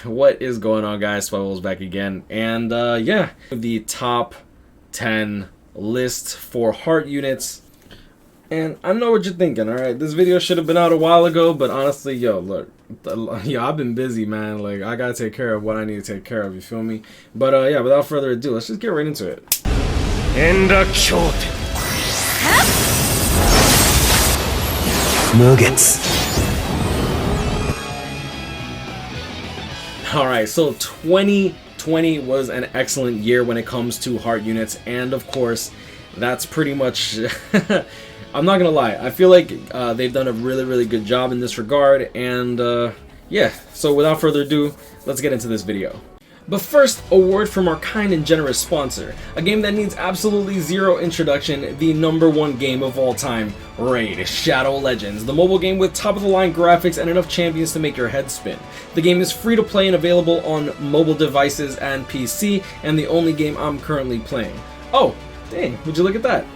What is going on, guys? SpitefulHopes back again, and yeah, the top 10 list for heart units. And I know what you're thinking, alright? This video should have been out a while ago, but honestly, yo, look, I've been busy, man. Like, I gotta take care of what I need to take care of, you feel me? But yeah, without further ado, let's just get right into it. Mugetsu. Alright, so 2020 was an excellent year when it comes to heart units, and of course, that's pretty much... I'm not gonna lie, I feel like they've done a really good job in this regard, and yeah, so without further ado, let's get into this video. But first, a word from our kind and generous sponsor, a game that needs absolutely zero introduction, the #1 game of all time, Raid Shadow Legends, the mobile game with top-of-the-line graphics and enough champions to make your head spin. The game is free to play and available on mobile devices and PC, and the only game I'm currently playing. Oh, dang, would you look at that?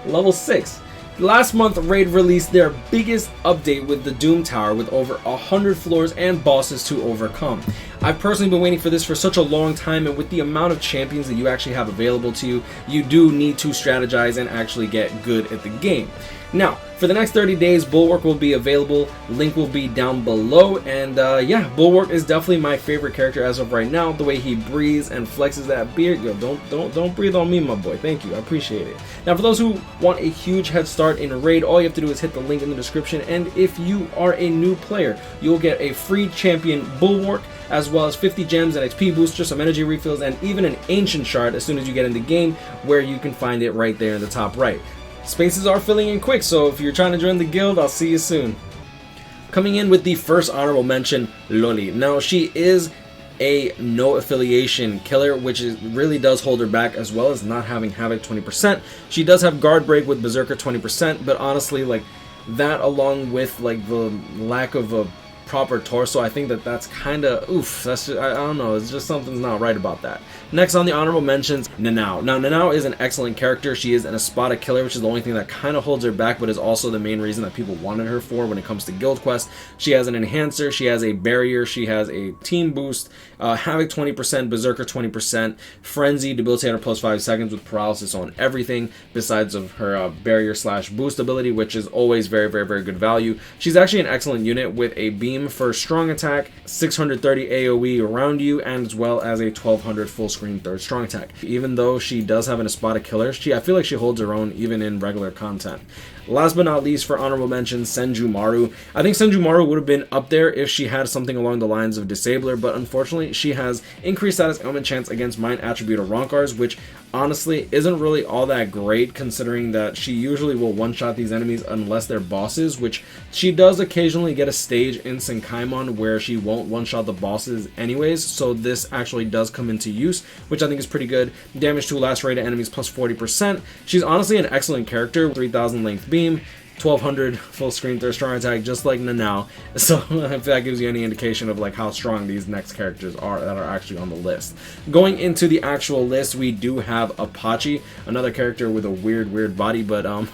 Level 6. Last month, Raid released their biggest update with the Doom Tower with over 100 floors and bosses to overcome. I've personally been waiting for this for such a long time, and with the amount of champions that you actually have available to you, you do need to strategize and actually get good at the game. Now, for the next 30 days, Bulwark will be available, link will be down below, and yeah, Bulwark is definitely my favorite character as of right now. The way he breathes and flexes that beard, yo, don't breathe on me, my boy, thank you, I appreciate it. Now, for those who want a huge head start in Raid, all you have to do is hit the link in the description, and if you are a new player, you'll get a free champion Bulwark, as well as 50 gems and XP boosters, some energy refills, and even an ancient shard as soon as you get in the game, where you can find it right there in the top right. Spaces are filling in quick, so if you're trying to join the guild, I'll see you soon. Coming in with the first honorable mention, Loli. Now, she is a no affiliation killer, which really does hold her back, as well as not having Havoc 20%. She does have Guard Break with Berserker 20%, but honestly, like, that along with like the lack of a proper torso, I think that's kind of oof. That's just, I don't know, it's just something's not right about that. Next on the honorable mentions, Nanao. Now, Nanao is an excellent character. She is an Espada killer, which is the only thing that kind of holds her back, but is also the main reason that people wanted her for when it comes to Guild Quest. She has an enhancer, she has a barrier, she has a team boost, Havoc 20%, Berserker 20%, Frenzy, Debilitator plus 5 seconds with paralysis on everything, besides of her barrier slash boost ability, which is always very good value. She's actually an excellent unit with a beam for strong attack, 630 AoE around you, and as well as a 1200 full screen third strong attack. Even though she does have an Espada killer, I feel like she holds her own even in regular content. Last but not least, for honorable mention, Senjumaru. I think Senjumaru would have been up there if she had something along the lines of Disabler, but unfortunately she has increased status ailment chance against Mind Attribute of Ronkars, which honestly isn't really all that great, considering that she usually will one-shot these enemies unless they're bosses, which she does occasionally get a stage in Senkaimon where she won't one-shot the bosses anyways, so this actually does come into use, which I think is pretty good. Damage to lacerated enemies plus 40%. She's honestly an excellent character, 3000 length beam, 1200 full screen third strong attack, just like Nanao. So if that gives you any indication of like how strong these next characters are that are actually on the list. Going into the actual list, we do have Apache, another character with a weird body, but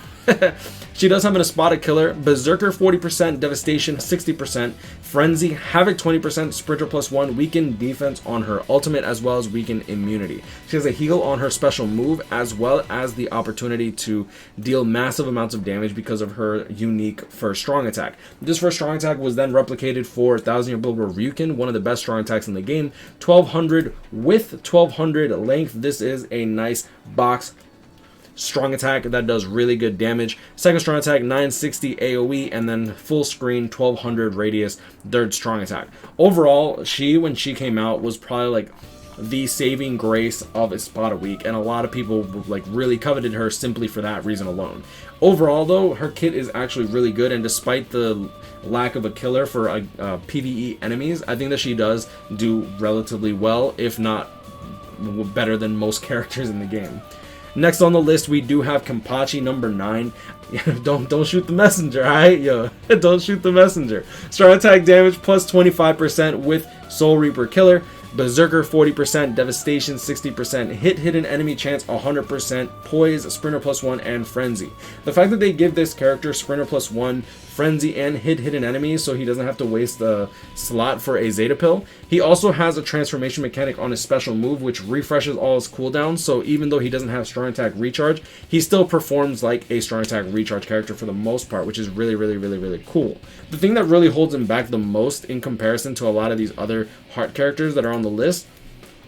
she does have an Espada killer, Berserker 40%, Devastation 60%, Frenzy, Havoc 20%, Sprinter plus 1, weaken defense on her ultimate, as well as weaken immunity. She has a heal on her special move, as well as the opportunity to deal massive amounts of damage because of her unique first strong attack. This first strong attack was then replicated for 1000 Year Builder Ryukin, one of the best strong attacks in the game, 1200 with 1200 length. This is a nice box strong attack that does really good damage. Second strong attack, 960 AoE, and then full screen 1200 radius, third strong attack. Overall, when she came out, was probably like the saving grace of Espada Week, and a lot of people like really coveted her simply for that reason alone. Overall though, her kit is actually really good, and despite the lack of a killer for PvE enemies, I think that she does do relatively well, if not better than most characters in the game. Next on the list, we do have Kampachi, number 9. Don't shoot the messenger, alright? Yo, don't shoot the messenger. Strong attack damage plus 25% with Soul Reaper killer. Berserker 40%, Devastation 60%, hit hidden enemy chance 100%, Poise, Sprinter plus 1, and Frenzy. The fact that they give this character Sprinter plus 1 frenzy, and hidden enemies, so he doesn't have to waste a slot for a Zeta pill. He also has a transformation mechanic on his special move, which refreshes all his cooldowns, so even though he doesn't have strong attack recharge, he still performs like a strong attack recharge character for the most part, which is really cool. The thing that really holds him back the most in comparison to a lot of these other heart characters that are on the list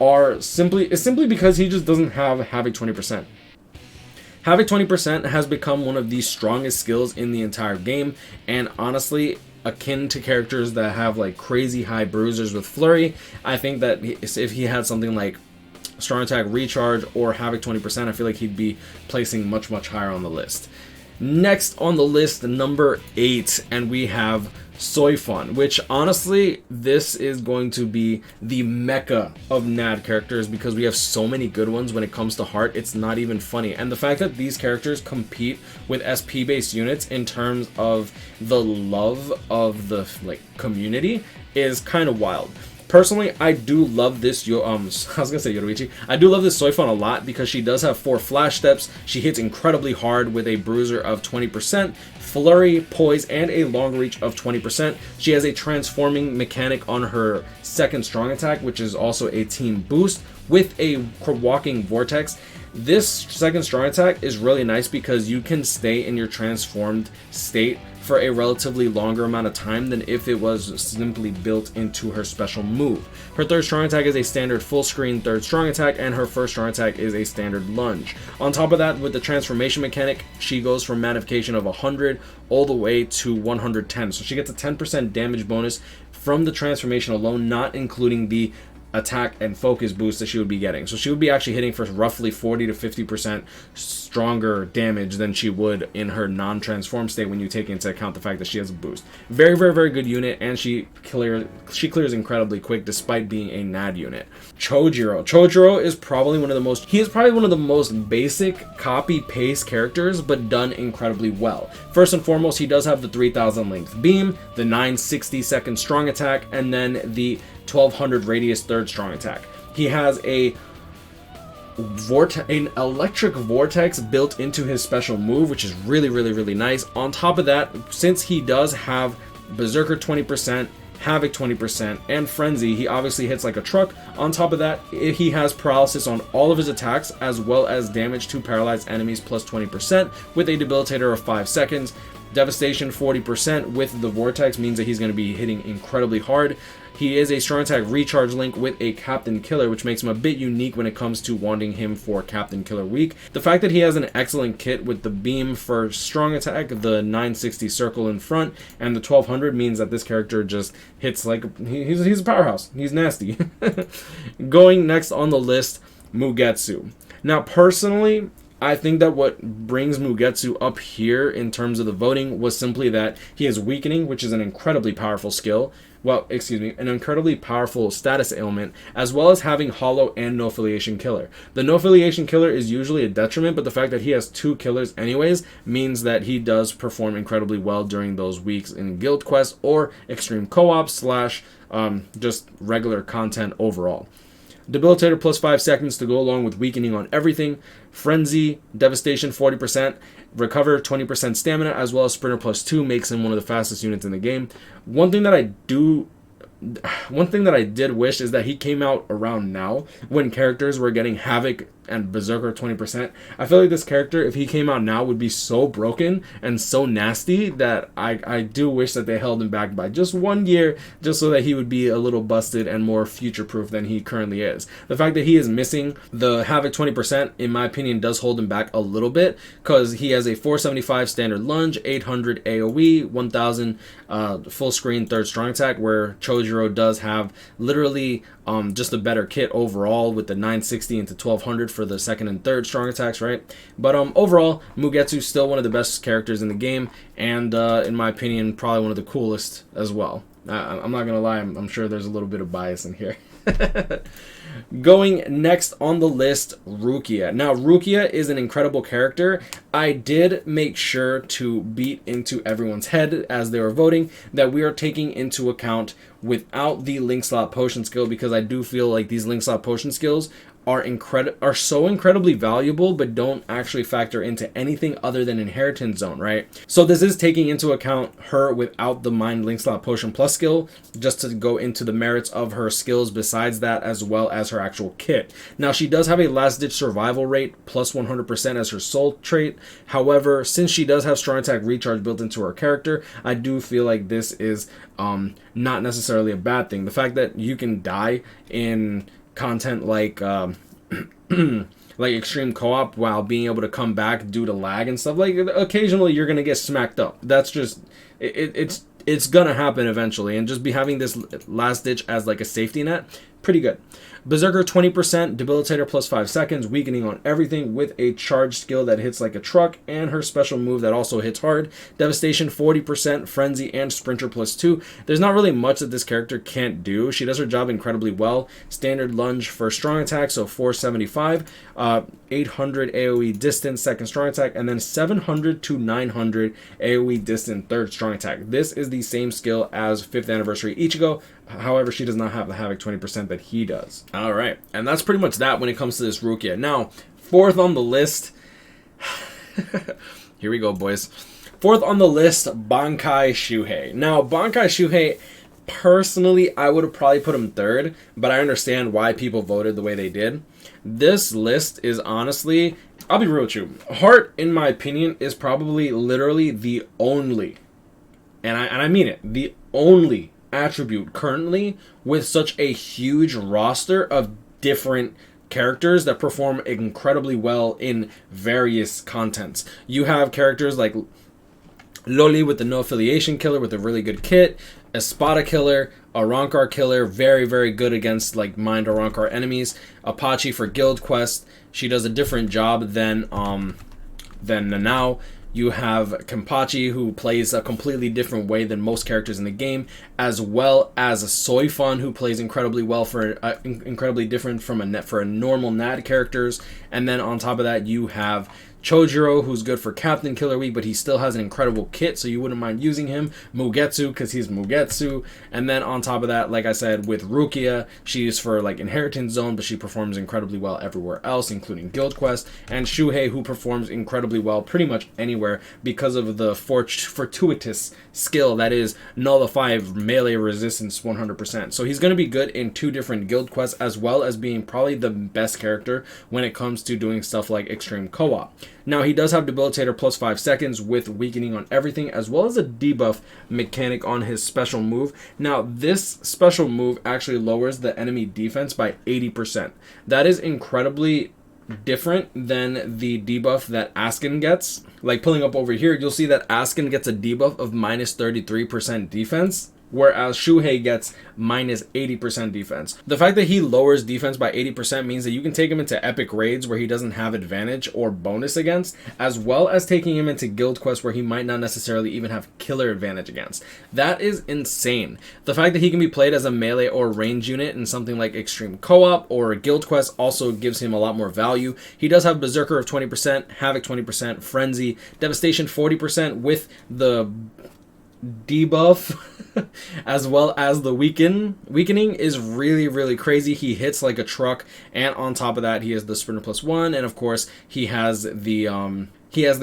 is simply because he just doesn't have Havoc 20%. Havoc 20% has become one of the strongest skills in the entire game, and honestly, akin to characters that have like crazy high bruisers with Flurry, I think that if he had something like strong attack recharge or Havoc 20%, I feel like he'd be placing much higher on the list. Next on the list, number 8, and we have Soifun, which honestly, this is going to be the mecca of NAD characters because we have so many good ones when it comes to heart, it's not even funny. And the fact that these characters compete with SP based units in terms of the love of the community is kind of wild. Personally, I do love this, I was gonna say Yoruichi. I do love this Soifun a lot because she does have 4 flash steps. She hits incredibly hard with a bruiser of 20%, flurry, poise, and a long reach of 20%. She has a transforming mechanic on her second strong attack, which is also a team boost with a walking vortex. This second strong attack is really nice because you can stay in your transformed state for a relatively longer amount of time than if it was simply built into her special move. Her third strong attack is a standard full screen third strong attack, and her first strong attack is a standard lunge. On top of that, with the transformation mechanic, she goes from magnification of 100 all the way to 110. So she gets a 10% damage bonus from the transformation alone, not including the attack and focus boost that she would be getting. So she would be actually hitting for roughly 40 to 50% stronger damage than she would in her non-transform state when you take into account the fact that she has a boost. Very good unit, and she clears incredibly quick despite being a NAD unit. Chojiro is probably one of the most basic copy paste characters, but done incredibly well. First and foremost, he does have the 3000 length beam, the 960 second strong attack, and then the 1200 radius third strong attack. He has an electric vortex built into his special move, which is really nice. On top of that, since he does have Berserker 20%, Havoc 20%, and Frenzy, he obviously hits like a truck. On top of that, he has paralysis on all of his attacks, as well as damage to paralyzed enemies plus 20% with a debilitator of 5 seconds. Devastation 40% with the vortex means that he's going to be hitting incredibly hard. He is a strong attack recharge link with a Captain Killer, which makes him a bit unique when it comes to wanting him for Captain Killer week. The fact that he has an excellent kit with the beam for strong attack, the 960 circle in front, and the 1200 means that this character just hits like he's a powerhouse. He's nasty. Going next on the list, Mugetsu. Now, personally, I think that what brings Mugetsu up here in terms of the voting was simply that he has weakening, which is an incredibly powerful skill. An incredibly powerful status ailment, as well as having Hollow and No Affiliation Killer. The No Affiliation Killer is usually a detriment, but the fact that he has 2 killers anyways means that he does perform incredibly well during those weeks in Guild Quest or Extreme Co-op / just regular content overall. Debilitator plus 5 seconds to go along with weakening on everything. Frenzy, Devastation 40%, Recover 20% stamina, as well as Sprinter plus 2 makes him one of the fastest units in the game. One thing that I did wish is that he came out around now when characters were getting Havoc and Berserker 20%. I feel like this character, if he came out now, would be so broken and so nasty that I do wish that they held him back by just 1 year, just so that he would be a little busted and more future-proof than he currently is. The fact that he is missing the Havoc 20%, in my opinion, does hold him back a little bit, because he has a 475 standard lunge, 800 AoE, 1000 full screen third strong attack, where Chojiro does have literally just a better kit overall with the 960 into 1200 for the second and third strong attacks, right? But overall, Mugetsu's still one of the best characters in the game, and in my opinion, probably one of the coolest as well. I'm not gonna lie, I'm sure there's a little bit of bias in here. Going next on the list, Rukia. Now, Rukia is an incredible character. I did make sure to beat into everyone's head as they were voting that we are taking into account without the link slot potion skill, because I do feel like these link slot potion skills are so incredibly valuable, but don't actually factor into anything other than inheritance zone, right? So this is taking into account her without the mind link slot potion plus skill, just to go into the merits of her skills besides that, as well as her actual kit. Now she does have a last ditch survival rate plus 100% as her soul trait. However, since she does have strong attack recharge built into her character, I do feel like this is not necessarily a bad thing. The fact that you can die in content like like extreme co-op while being able to come back due to lag and stuff, like occasionally you're gonna get smacked up. That's just it's gonna happen eventually, and just be having this last ditch as like a safety net, pretty good. Berserker 20%, Debilitator plus 5 seconds, weakening on everything with a charge skill that hits like a truck, and her special move that also hits hard. Devastation 40%, Frenzy, and Sprinter plus 2. There's not really much that this character can't do. She does her job incredibly well. Standard lunge for strong attack, so 475, 800 AoE distance second strong attack, and then 700 to 900 AoE distance third strong attack. This is the same skill as 5th anniversary Ichigo. However, she does not have the Havoc 20% that he does. Alright, and that's pretty much that when it comes to this Rukia. Now, 4th on the list. Here we go, boys. 4th on the list, Bangkai Shuhei. Now, Bangkai Shuhei, personally, I would have probably put him 3rd, but I understand why people voted the way they did. This list is honestly, I'll be real with you, Heart, in my opinion, is probably literally the only, and I mean it, the only attribute currently with such a huge roster of different characters that perform incredibly well in various contents. You have characters like Loli with the no affiliation killer with a really good kit, Espada killer, a Rancor killer, very, very good against like mind or Rancor enemies, Apache for guild quest. She does a different job than Nanao. You have Kampachi, who plays a completely different way than most characters in the game, as well as a Soifon, who plays incredibly well for incredibly different from a normal NAD characters. And then on top of that, you have Chojiro, who's good for Captain Killer Week, but he still has an incredible kit, so you wouldn't mind using him. Mugetsu, because he's Mugetsu. And then on top of that, like I said, with Rukia, she's for like Inheritance Zone, but she performs incredibly well everywhere else, including Guild Quest. And Shuhei, who performs incredibly well pretty much anywhere because of the fortuitous skill that is nullify melee resistance 100%. So he's going to be good in 2 different Guild Quests, as well as being probably the best character when it comes to doing stuff like extreme co-op. Now, he does have Debilitator plus 5 seconds with weakening on everything, as well as a debuff mechanic on his special move. Now, this special move actually lowers the enemy defense by 80%. That is incredibly different than the debuff that Askin gets. Like, pulling up over here, you'll see that Askin gets a debuff of minus 33% defense, whereas Shuhei gets minus 80% defense. The fact that he lowers defense by 80% means that you can take him into epic raids where he doesn't have advantage or bonus against, as well as taking him into guild quests where he might not necessarily even have killer advantage against. That is insane. The fact that he can be played as a melee or range unit in something like extreme co-op or guild quest also gives him a lot more value. He does have Berserker of 20%, Havoc 20%, Frenzy, Devastation 40% with the debuff as well as the weakening is really, really crazy. He hits like a truck, and on top of that, he has the Sprinter plus 1, and of course he has the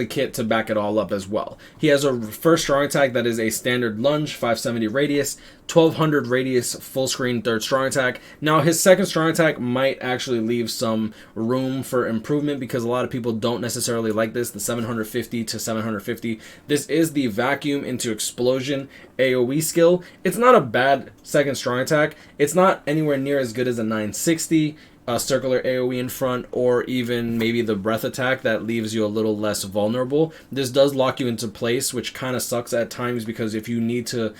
kit to back it all up as well. He has a first strong attack that is a standard lunge, 570 radius, 1200 radius, full screen, third strong attack. Now, his second strong attack might actually leave some room for improvement because a lot of people don't necessarily like this, the 750 to 750. This is the vacuum into explosion AoE skill. It's not a bad second strong attack. It's not anywhere near as good as a 960. Circular AoE in front, or even maybe the breath attack that leaves you a little less vulnerable. This does lock you into place, which kind of sucks at times because if you need to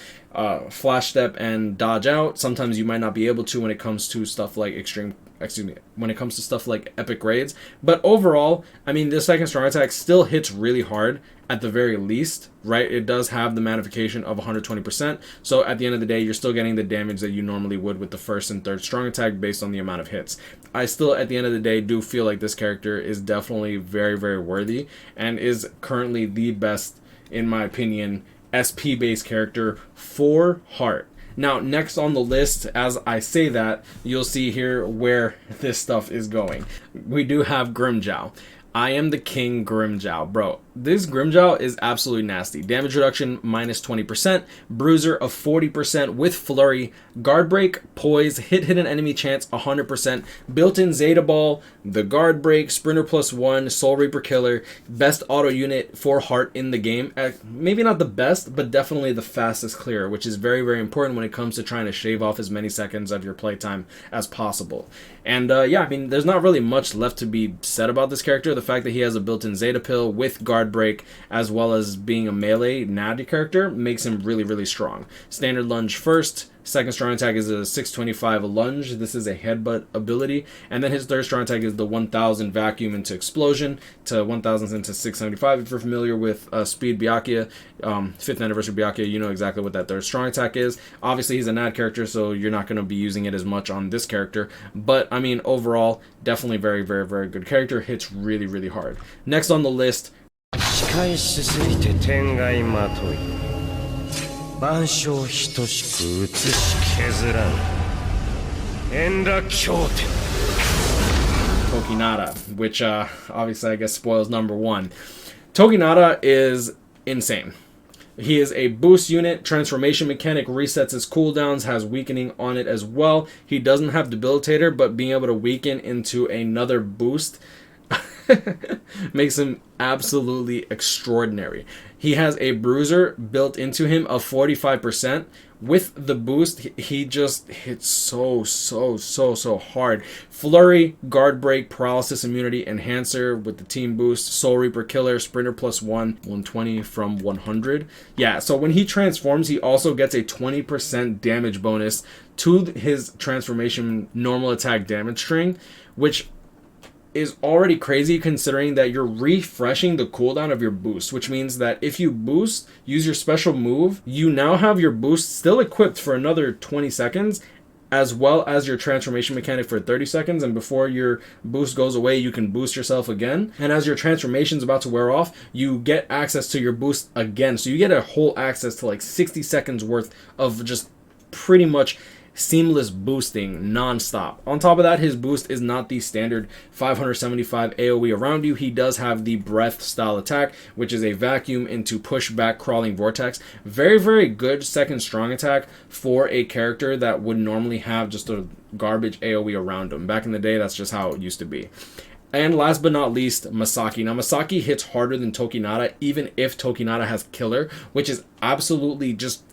flash step and dodge out, sometimes you might not be able to when it comes to stuff like when it comes to stuff like epic raids. But overall, I mean, this second strong attack still hits really hard at the very least, right? It does have the magnification of 120%. So at the end of the day, you're still getting the damage that you normally would with the first and third strong attack based on the amount of hits. I still, at the end of the day, do feel like this character is definitely very, very worthy and is currently the best, in my opinion, SP-based character for Heart. Now, next on the list, as I say that, you'll see here where this stuff is going. We do have Grimmjow. I am the king Grimmjow. Bro, this Grimmjow is absolutely nasty. Damage reduction minus 20%, bruiser of 40% with flurry, guard break, poise, hit hidden enemy chance 100%, built-in Zeta Ball, the guard break, sprinter +1, soul reaper killer, best auto unit for heart in the game. Maybe not the best, but definitely the fastest clear, which is very, very important when it comes to trying to shave off as many seconds of your playtime as possible. And yeah, I mean, there's not really much left to be said about this character. The fact that he has a built-in Zeta Pill with guard break, as well as being a melee NAD character, makes him really, really strong. Standard lunge first. Second strong attack is a 625 lunge. This is a headbutt ability. And then his third strong attack is the 1000 vacuum into explosion to 1000 into 675. If you're familiar with Speed Byakuya, 5th anniversary Byakuya, you know exactly what that third strong attack is. Obviously, he's a NAD character, so you're not going to be using it as much on this character. But, I mean, overall, definitely very, very, very good character. Hits really, really hard. Next on the list, Tokinada, which obviously I guess spoils number one. Tokinada is insane. He is a boost unit, transformation mechanic, resets his cooldowns, has weakening on it as well. He doesn't have debilitator, but being able to weaken into another boost makes him absolutely extraordinary. He has a bruiser built into him of 45%. With the boost, he just hits so hard. Flurry, guard break, paralysis immunity, enhancer with the team boost, soul reaper killer, sprinter +1, 120 from 100. Yeah, so when he transforms, he also gets a 20% damage bonus to his transformation normal attack damage string, which is already crazy considering that you're refreshing the cooldown of your boost, which means that if you boost, use your special move, you now have your boost still equipped for another 20 seconds, as well as your transformation mechanic for 30 seconds, and before your boost goes away, you can boost yourself again. And as your transformation is about to wear off, you get access to your boost again. So you get a whole access to like 60 seconds worth of just pretty much seamless boosting non-stop. On top of that, his boost is not the standard 575 AoE around you. He does have the breath style attack, which is a vacuum into pushback crawling vortex. Very, very good second strong attack for a character that would normally have just a garbage AoE around him. Back in the day, that's just how it used to be. And last but not least, Masaki. Now, Masaki hits harder than Tokinada, even if Tokinada has killer, which is absolutely just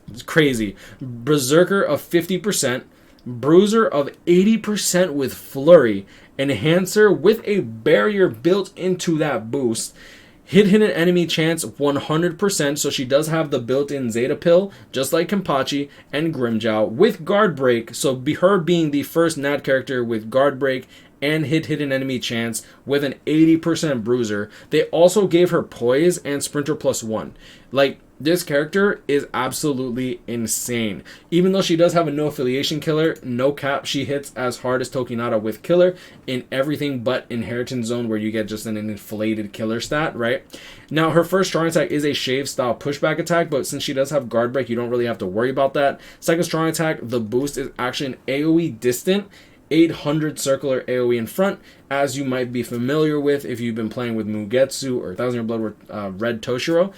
it's crazy. Berserker of 50%, bruiser of 80% with flurry, enhancer with a barrier built into that boost, hit hidden enemy chance 100%, so she does have the built-in Zeta Pill, just like Kampachi and Grimmjow, with guard break, so her being the first NAD character with guard break and hit hidden enemy chance with an 80% bruiser. They also gave her poise and sprinter +1. Like, this character is absolutely insane. Even though she does have a no affiliation killer, no cap, she hits as hard as Tokinada with killer in everything but inheritance zone, where you get just an inflated killer stat, right? Now, her first strong attack is a shave style pushback attack, but since she does have guard break, you don't really have to worry about that. Second strong attack, the boost is actually an AoE distant 800 circular AoE in front, as you might be familiar with if you've been playing with Mugetsu or 1000 Year Blood with Red Toshiro.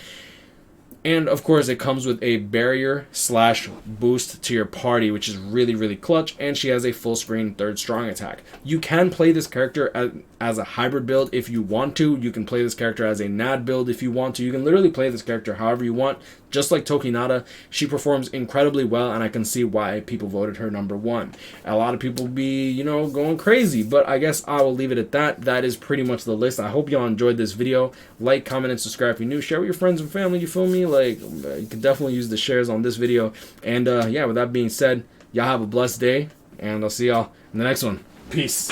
And of course, it comes with a barrier / boost to your party, which is really, really clutch. And she has a full screen third strong attack. You can play this character as a hybrid build if you want to. You can play this character as a NAD build if you want to. You can literally play this character however you want. Just like Tokinada, she performs incredibly well, and I can see why people voted her number one. A lot of people be, you know, going crazy, but I guess I will leave it at that. That is pretty much the list. I hope y'all enjoyed this video. Like, comment, and subscribe if you're new. Share with your friends and family, you feel me? Like, you can definitely use the shares on this video. And yeah, with that being said, y'all have a blessed day, and I'll see y'all in the next one. Peace.